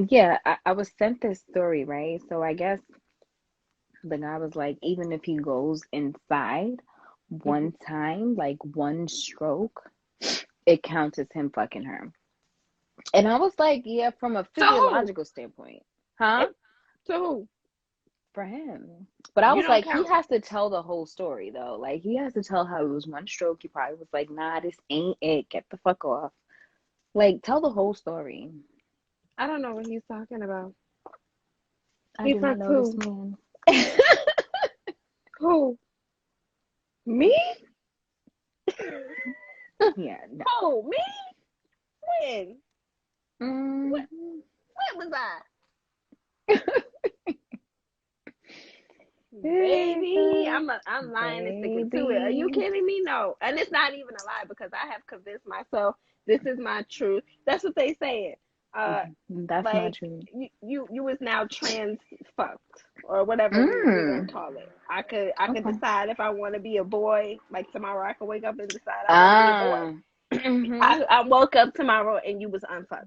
Yeah, I was sent this story, right? So I guess the guy was like, even if he goes inside Mm-hmm. one time, like one stroke, it counts as him fucking her. And I was like, yeah, from a So who? physiological standpoint, huh? It, so who? For him. But I You was don't like, he count. has to tell the whole story though. Like he has to tell how it was one stroke. He probably was like, nah, this ain't it. Get the fuck off. Like, tell the whole story. I don't know what he's talking about. I He do not fucked know this who? man. Who? Me? Yeah, no. Who? Me? When? When, Mm-hmm. when was Baby, I'm lying and sticking to it. Are you Baby. kidding me? No. And it's not even a lie because I have convinced myself this is my truth. That's what they saying. Uh That's not like true. you was now trans fucked or whatever we gonna Mm. call it. I could Okay. decide if I want to be a boy. Like tomorrow I could wake up and decide I want to be a boy. Ah. Mm-hmm. I woke up tomorrow and you was unfucked.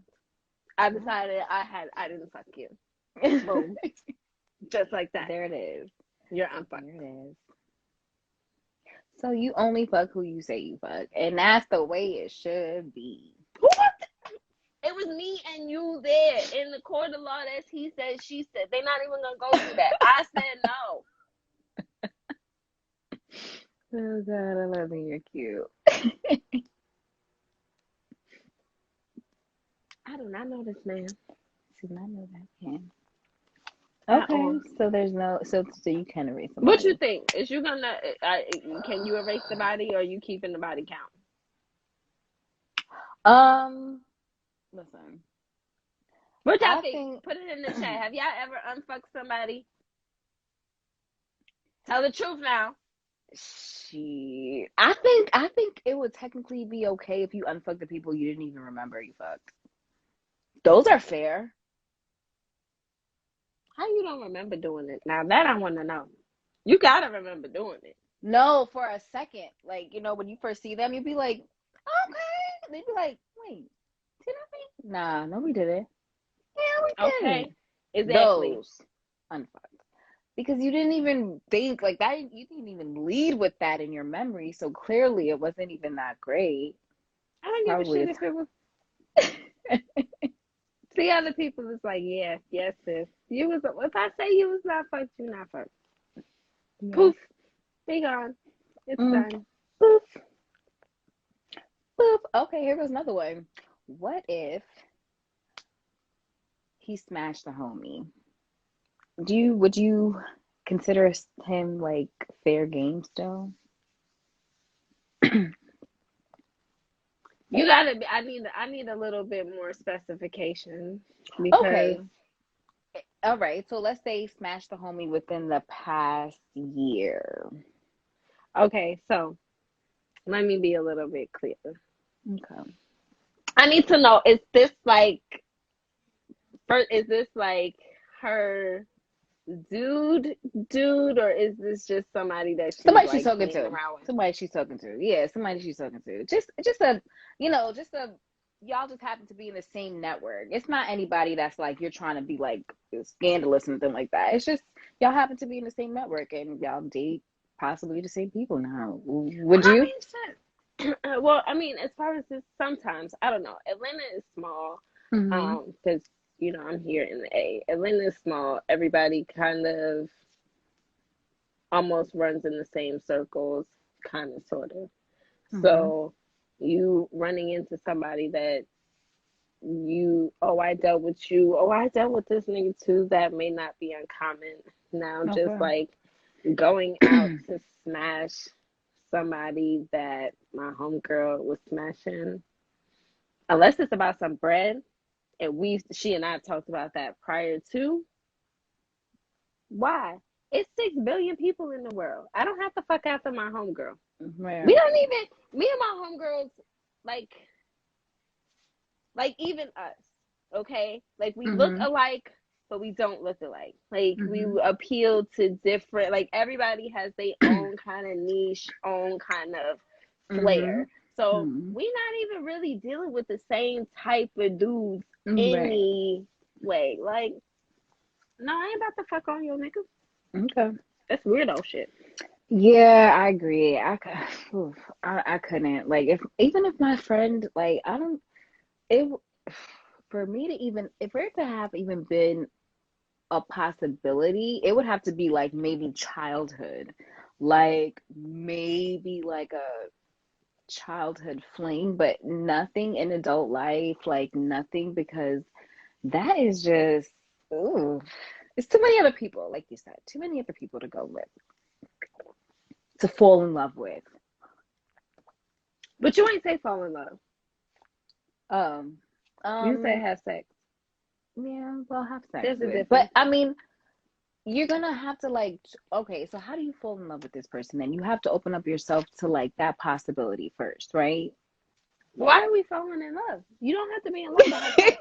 I decided I didn't fuck you. Boom. Just like that. There it is. You're unfucked. There it is. So you only fuck who you say you fuck, and that's the way it should be. Who was It was me and you there in the court of law. That's he said, she said. They're not even gonna go through that. I said no. Oh God, I love that you're cute. I do not know this man Did not know that man. at Okay, all. so there's no so you can erase What you somebody. think? Is you gonna? Can you erase the body, or are you keeping the body count? Um, listen, What y'all I think? think Put it in the chat. Have y'all ever unfucked somebody? Tell the truth now. I think it would technically be okay if you unfuck the people you didn't even remember you fucked. Those are fair. How you don't remember doing it? Now that I want to know. You gotta remember doing it. No, for a second, like when you first see them, you'd be like, okay. They'd be like, wait, did I think? Nah, no, we didn't. Yeah, we Okay, didn't. exactly. Those unfucked because you didn't even think like that. You didn't even lead with that in your memory, so clearly it wasn't even that great. I don't give a Probably shit a if it was. See, other people is like, yeah, yes, sis. You was. If I say you was not fucked, you not fucked. yeah. Poof, be gone. It's Mm. done. Boop, boop. Okay, here goes another one. What if he smashed the homie? Would you consider him like fair game still? You gotta be. I need a little bit more specification because Okay. All right. So let's say smash the homie within the past year. okay. So let me be a little bit clear. Okay. I need to know: is this like first? Is this like her dude, or is this just somebody that she's Somebody she's like talking playing to. around with? Somebody she's talking to. Yeah, somebody she's talking to. Just a, just a, y'all just happen to be in the same network. It's not anybody that's like you're trying to be like scandalous and anything like that. It's just y'all happen to be in the same network and y'all date possibly the same people now. Would I you? mean, shit. Well, I mean, as far as this, sometimes I don't know. Atlanta is small, Mm-hmm. because I'm here in the A. Atlanta is small. Everybody kind of almost runs in the same circles, kind of, sort of. Mm-hmm. So you running into somebody that I dealt with you, I dealt with this nigga too, that may not be uncommon. Now, just Okay. like going out to smash somebody that my homegirl was smashing, unless it's about some bread, and she and I talked about that prior to. Why? It's 6 billion people in the world. I don't have to fuck after my homegirl. We Right. don't even, me and my homegirls, like, even us, okay? Like, we look Mm-hmm. alike, but we don't look alike. Like, we Mm-hmm. appeal to different, like, everybody has their own kind of niche, own kind of Mm-hmm. flair. So Mm-hmm. we not even really dealing with the same type of dudes Right. anyway. Like, no, I ain't about to fuck on your nigga. Okay. That's weirdo shit. Yeah, I agree. Oof, I couldn't like if even if my friend like I don't it for me to even if for it to have even been a possibility, it would have to be like maybe childhood, like maybe like a childhood fling, but nothing in adult life, like nothing because that is just ooh, it's too many other people, like you said, too many other people to go with to fall in love with. But you ain't say fall in love. Um, You say um, have sex. yeah, well, have sex There's a with. But difference. I mean, you're gonna have to like, okay, so how do you fall in love with this person? Then you have to open up yourself to like that possibility first, right? Why are we falling in love? You don't have to be in love to have sex.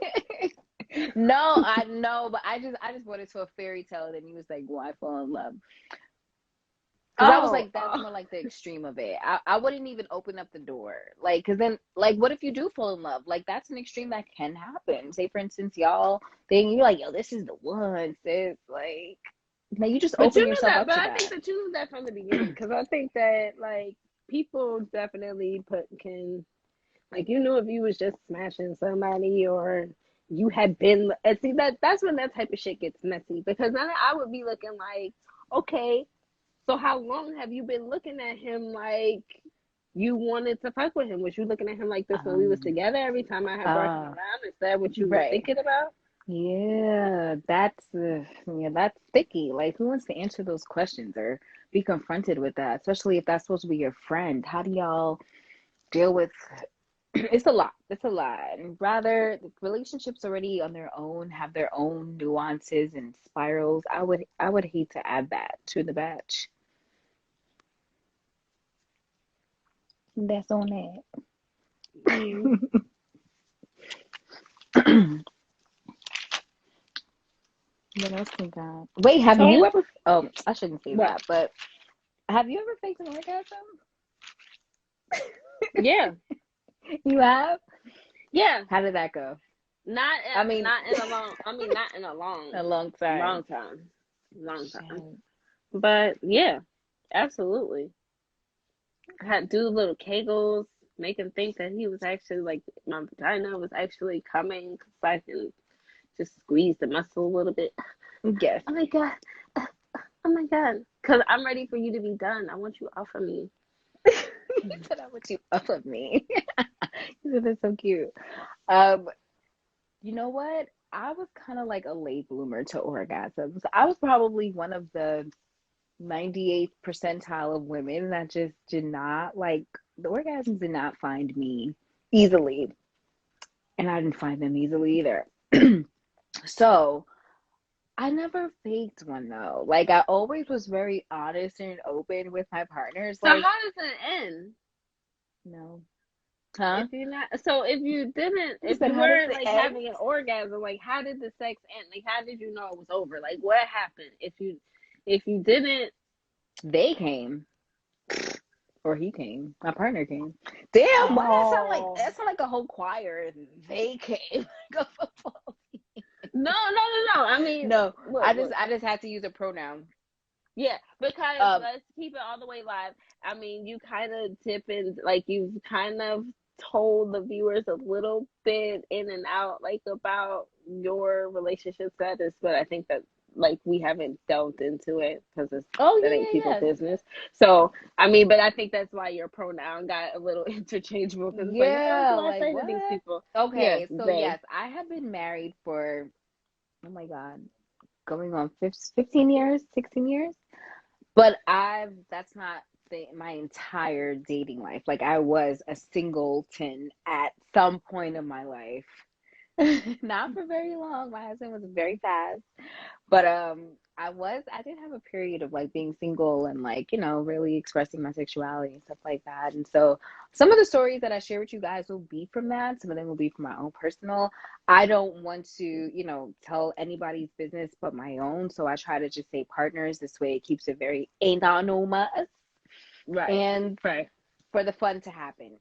No, I know, but I just brought it to a fairy tale, and then you was like, why fall in love? Because I was Oh, like, that's oh. more like the extreme of it. I wouldn't even open up the door. Like, because then, like, what if you do fall in love? Like, that's an extreme that can happen. Say, for instance, y'all, then you're like, yo, this is the one, sis. Like, now you just But you open knew yourself that. up But to I think that. that you knew that from the beginning, because I think that, like, people definitely can, like, if you was just smashing somebody, or you had been, and see, that's when that type of shit gets messy, because then I would be looking like, okay, so how long have you been looking at him like you wanted to fuck with him? Was you looking at him like this when we was Um, together? Every time I had brought him uh, around, is that what you was right. thinking about? Yeah, that's sticky. Like, who wants to answer those questions or be confronted with that, especially if that's supposed to be your friend? How do y'all deal with it's a lot. It's a lot. And rather, the relationships already on their own have their own nuances and spirals. I would hate to add that to the batch. That's on Mm. that. What else we got? Wait, have you So ever? Oh, I shouldn't say what? that, but have you ever faked an orgasm? Yeah, You have? yeah. How did that go? I mean, Not in a long. I mean, not in a a long time. long time, long time. Shit. But yeah, absolutely. I had do little kegels, make him think that he was actually like my vagina was actually coming, so I can just squeeze the muscle a little bit. Yes. Oh my god. Oh my god. Cause I'm ready for you to be done. I want you off of me. You said I want you up of me. You said that's so cute. Um, You know what? I was kind of like a late bloomer to orgasms. I was probably one of the 98th percentile of women that just did not like the orgasms did not find me. easily, and I didn't find them easily either. So I never faked one though. Like I always was very honest and open with my partners. So Like, how does it end? no, huh? If you not, so if you didn't, You if said you how does weren't it like end? having an orgasm, like how did the sex end? Like how did you know it was over? Like what happened? If you didn't, They came, or he came. My partner came. Damn, why that sound like oh a whole choir? They came like a football. no. I mean, No, what? I just had to use a pronoun. Yeah, because Um, let's keep it all the way live. I mean, you kind of tip in, like you've kind of told the viewers a little bit in and out, like about your relationship status, but I think that like we haven't delved into it because oh that ain't people yeah, yeah, business. So I mean, but I think that's why your pronoun got a little interchangeable because it's like, when was the yeah. last Like time with these what? people? Yes, Okay, so they. yes, I have been married for, oh my God, going on 15 years, 16 years. But that's not my entire dating life. Like I was a singleton at some point in my life. Not for very long. My husband was very fast. But I did have a period of like being single and like, really expressing my sexuality and stuff like that. And so some of the stories that I share with you guys will be from that. Some of them will be from my own personal. I don't want to, tell anybody's business but my own. So I try to just say partners. This way it keeps it very anonymous Right, and right. for the fun to happen.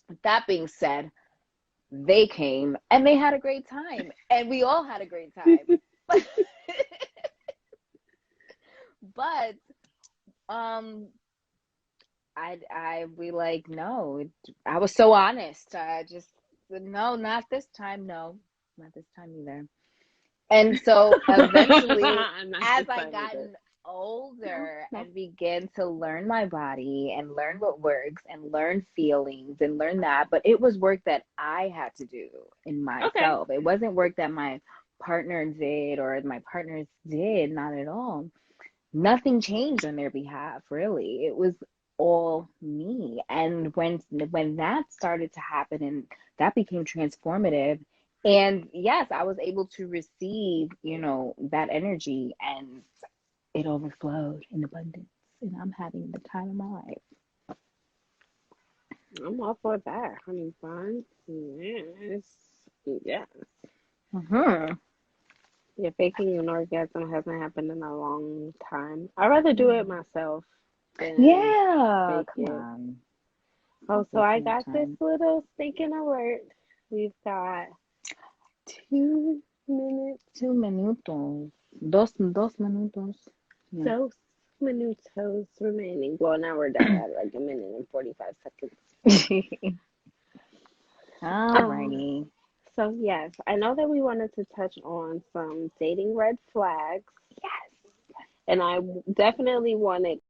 With that being said, they came and they had a great time. And we all had a great time. But um we like, no, I was so honest. I just said, no, not this time. No, not this time either. And so eventually, Not as this I time either. gotten No, older no. and began to learn my body and learn what works and learn feelings and learn that, but it was work that I had to do in Okay. myself. It wasn't work that my partner did or my partners did, not at all. Nothing changed on their behalf, really. It was all me. And when that started to happen and that became transformative, and yes, I was able to receive, that energy, and it overflowed in abundance. And I'm having the time of my life. I'm all for that, honey bun. Yes. Yes. Hmm. Yeah, faking an orgasm hasn't happened in a long time. I'd rather do it myself than Yeah, fake come it. on. Oh, Not so I wasting your got this time. little stinking alert. We've got 2 minutes, 2 minutos. Dos minutos. Yeah. dos minutos remaining. Well, now we're down at like a minute and 45 seconds. Um, Alrighty. so yes, I know that we wanted to touch on some dating red flags, Yes. and I definitely wanted